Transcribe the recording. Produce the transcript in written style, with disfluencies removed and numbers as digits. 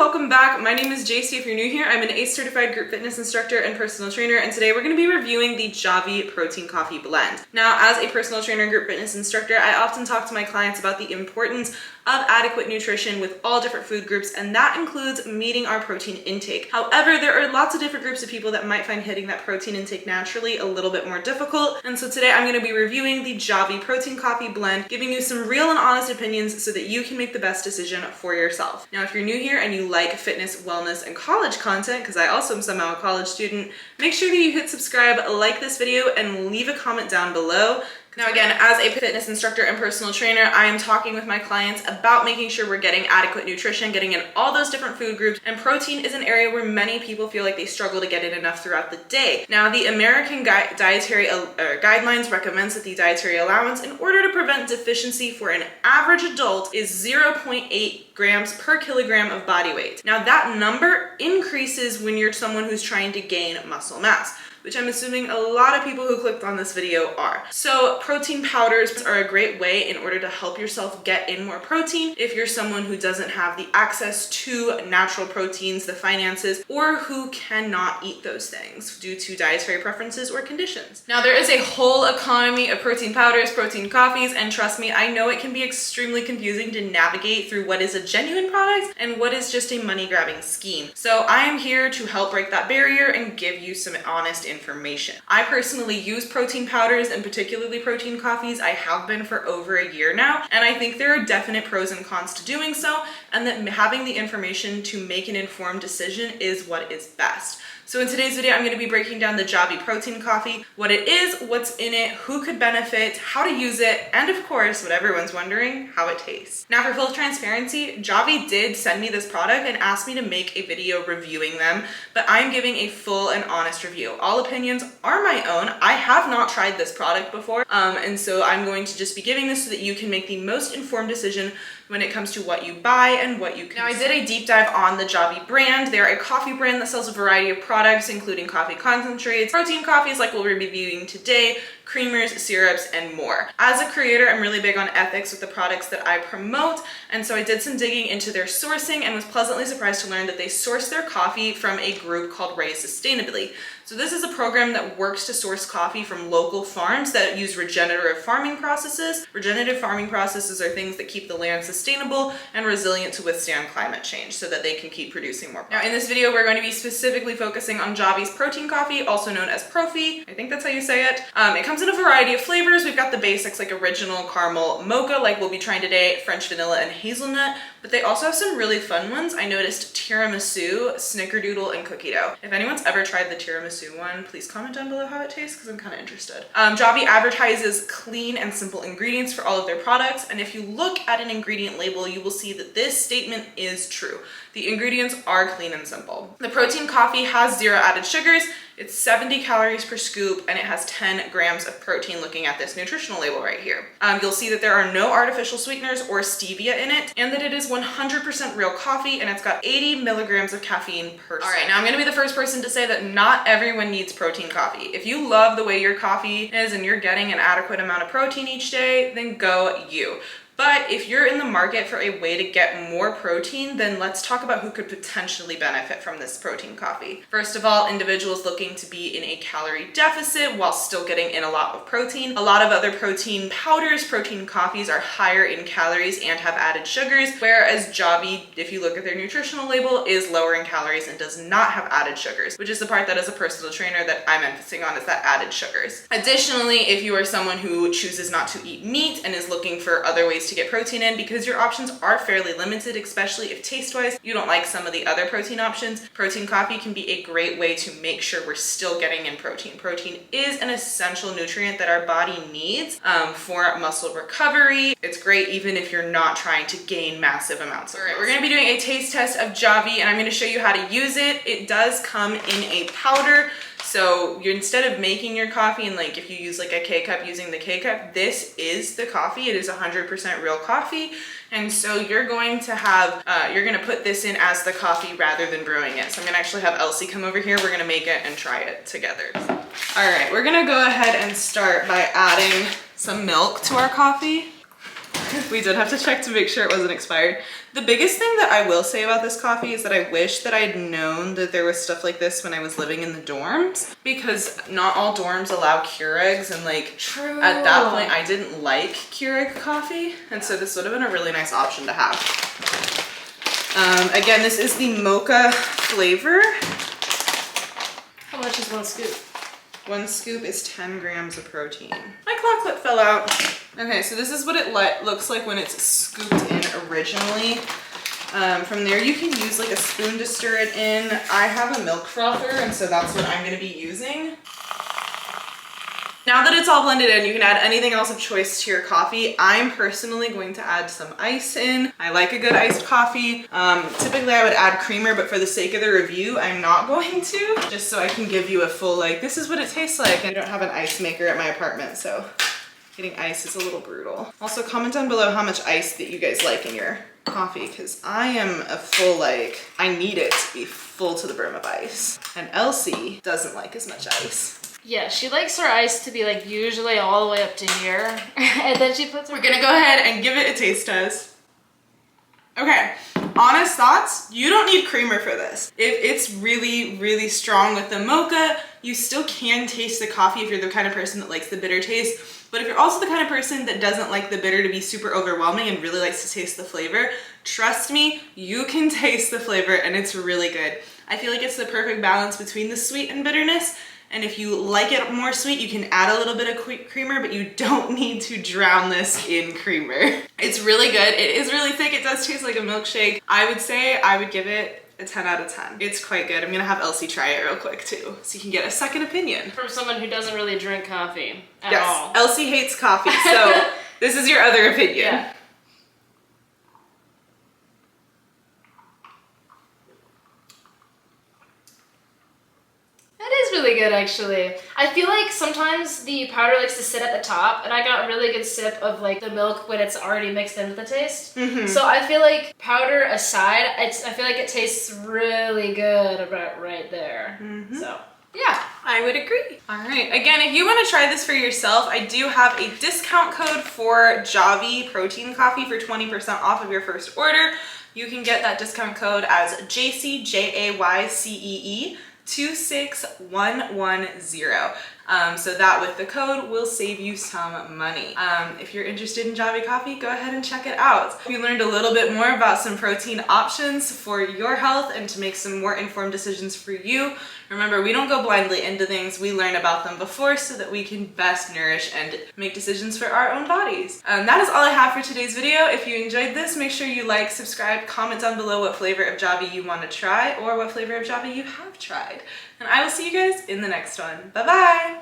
welcome back. My name is Jaycee. If you're new here, I'm an ACE certified group fitness instructor and personal trainer, and today we're going to be reviewing the Javvy protein coffee blend. Now, as a personal trainer and group fitness instructor, I often talk to my clients about the importance of adequate nutrition with all different food groups, and that includes meeting our protein intake. However, there are lots of different groups of people that might find hitting that protein intake naturally a little bit more difficult, and so today I'm going to be reviewing the Javvy protein coffee blend, giving you some real and honest opinions so that you can make the best decision for yourself. Now, if you're new here and you like fitness, wellness, and college content, because I also am somehow a college student, make sure that you hit subscribe, like this video, and leave a comment down below. Now again, as a fitness instructor and personal trainer, I am talking with my clients about making sure we're getting adequate nutrition, getting in all those different food groups, and protein is an area where many people feel like they struggle to get in enough throughout the day. Now, the American Dietary Guidelines recommends that the dietary allowance in order to prevent deficiency for an average adult is 0.8 grams per kilogram of body weight. Now, that number increases when you're someone who's trying to gain muscle mass, which I'm assuming a lot of people who clicked on this video are. So protein powders are a great way in order to help yourself get in more protein if you're someone who doesn't have the access to natural proteins, the finances, or who cannot eat those things due to dietary preferences or conditions. Now, there is a whole economy of protein powders, protein coffees, and trust me, I know it can be extremely confusing to navigate through what is a genuine product and what is just a money-grabbing scheme. So I am here to help break that barrier and give you some honest information. I personally use protein powders and particularly protein coffees. I have been for over a year now, and I think there are definite pros and cons to doing so, and that having the information to make an informed decision is what is best. So in today's video, I'm going to be breaking down the Javvy protein coffee, what it is, what's in it, who could benefit, how to use it, and of course, what everyone's wondering, how it tastes. Now, for full transparency, Javvy did send me this product and asked me to make a video reviewing them, but I'm giving a full and honest review. All opinions are my own. I have not tried this product before, and so I'm going to just be giving this so that you can make the most informed decision when it comes to what you buy and what you consume. Now, I did a deep dive on the Javvy brand. They're a coffee brand that sells a variety of products, including coffee concentrates, protein coffees like we'll be reviewing today, creamers, syrups, and more. As a creator, I'm really big on ethics with the products that I promote, and so I did some digging into their sourcing and was pleasantly surprised to learn that they source their coffee from a group called Raise Sustainably. So this is a program that works to source coffee from local farms that use regenerative farming processes. Regenerative farming processes are things that keep the land sustainable and resilient to withstand climate change so that they can keep producing more. Now, in this video, we're going to be specifically focusing on Javvy's protein coffee, also known as Profi. I think that's how you say it. It comes in a variety of flavors. We've got the basics like original caramel mocha, like we'll be trying today, French vanilla, and hazelnut, but they also have some really fun ones. I noticed tiramisu, snickerdoodle, and cookie dough. If anyone's ever tried the tiramisu one, please comment down below how it tastes because I'm kind of interested. Javvy advertises clean and simple ingredients for all of their products, and if you look at an ingredient label, you will see that this statement is true. The ingredients are clean and simple. The protein coffee has 0 added sugars, it's 70 calories per scoop, and it has 10 grams of protein looking at this nutritional label right here. You'll see that there are no artificial sweeteners or stevia in it, and that it is 100% real coffee, and it's got 80 milligrams of caffeine per serve. All right, now I'm gonna be the first person to say that not everyone needs protein coffee. If you love the way your coffee is and you're getting an adequate amount of protein each day, then go you. But if you're in the market for a way to get more protein, then let's talk about who could potentially benefit from this protein coffee. First of all, individuals looking to be in a calorie deficit while still getting in a lot of protein. A lot of other protein powders, protein coffees are higher in calories and have added sugars, whereas Javvy, if you look at their nutritional label, is lower in calories and does not have added sugars, which is the part that as a personal trainer that I'm emphasizing on is that added sugars. Additionally, if you are someone who chooses not to eat meat and is looking for other ways to get protein in, because your options are fairly limited, especially if taste-wise you don't like some of the other protein options, protein coffee can be a great way to make sure we're still getting in protein. Protein is an essential nutrient that our body needs for muscle recovery. It's great even if you're not trying to gain massive amounts of muscle. All right, we're gonna be doing a taste test of Javvy, and I'm gonna show you how to use it. It does come in a powder. So you're, instead of making your coffee and like if you use like a K-cup using the K-cup, this is the coffee. It is 100% real coffee. And so you're going to have, you're gonna put this in as the coffee rather than brewing it. So I'm gonna actually have Elsie come over here. We're gonna make it and try it together. All right, we're gonna go ahead and start by adding some milk to our coffee. We did have to check to make sure it wasn't expired. The biggest thing that I will say about this coffee is that I wish that I'd known that there was stuff like this when I was living in the dorms, because not all dorms allow Keurigs, and like True. at that point I didn't like Keurig coffee, and so this would have been a really nice option to have. Again, this is the mocha flavor. How much is one scoop? One scoop is 10 grams of protein. My claw clip fell out. Okay, so this is what it looks like when it's scooped in originally. From there, you can use like a spoon to stir it in. I have a milk frother, and so that's what I'm gonna be using. Now that it's all blended in, you can add anything else of choice to your coffee. I'm personally going to add some ice in. I like a good iced coffee. Typically I would add creamer, but for the sake of the review, I'm not going to, just so I can give you a full, like, this is what it tastes like. I don't have an ice maker at my apartment, so getting ice is a little brutal. Also, comment down below how much ice that you guys like in your coffee, because I am a full, like, I need it to be full to the brim of ice. And Elsie doesn't like as much ice. Yeah, she likes her ice to be like usually all the way up to here. And then she puts her... We're gonna go ahead and give it a taste test. Okay, honest thoughts, you don't need creamer for this. If it's really, really strong with the mocha, you still can taste the coffee if you're the kind of person that likes the bitter taste. But if you're also the kind of person that doesn't like the bitter to be super overwhelming and really likes to taste the flavor, trust me, you can taste the flavor and it's really good. I feel like it's the perfect balance between the sweet and bitterness. And if you like it more sweet, you can add a little bit of creamer, but you don't need to drown this in creamer. It's really good. It is really thick. It does taste like a milkshake. I would say I would give it a 10 out of 10. It's quite good. I'm gonna have Elsie try it real quick too, so you can get a second opinion. From someone who doesn't really drink coffee at all. Yes, Elsie hates coffee, so this is your other opinion. Yeah. That is really good, actually. I feel like sometimes the powder likes to sit at the top, and I got a really good sip of like the milk when it's already mixed in with the taste. So I feel like powder aside, I feel like it tastes really good about right there. So yeah, I would agree. All right, again, if you want to try this for yourself, I do have a discount code for Javvy protein coffee for 20% off of your first order. You can get that discount code as Jaycee, Jaycee 26110. So that with the code will save you some money. If you're interested in Javvy coffee, go ahead and check it out. We learned a little bit more about some protein options for your health and to make some more informed decisions for you. Remember, we don't go blindly into things. We learn about them before so that we can best nourish and make decisions for our own bodies. That is all I have for today's video. If you enjoyed this, make sure you like, subscribe, comment down below what flavor of Javvy you want to try or what flavor of Javvy you have tried. And I will see you guys in the next one. Bye-bye!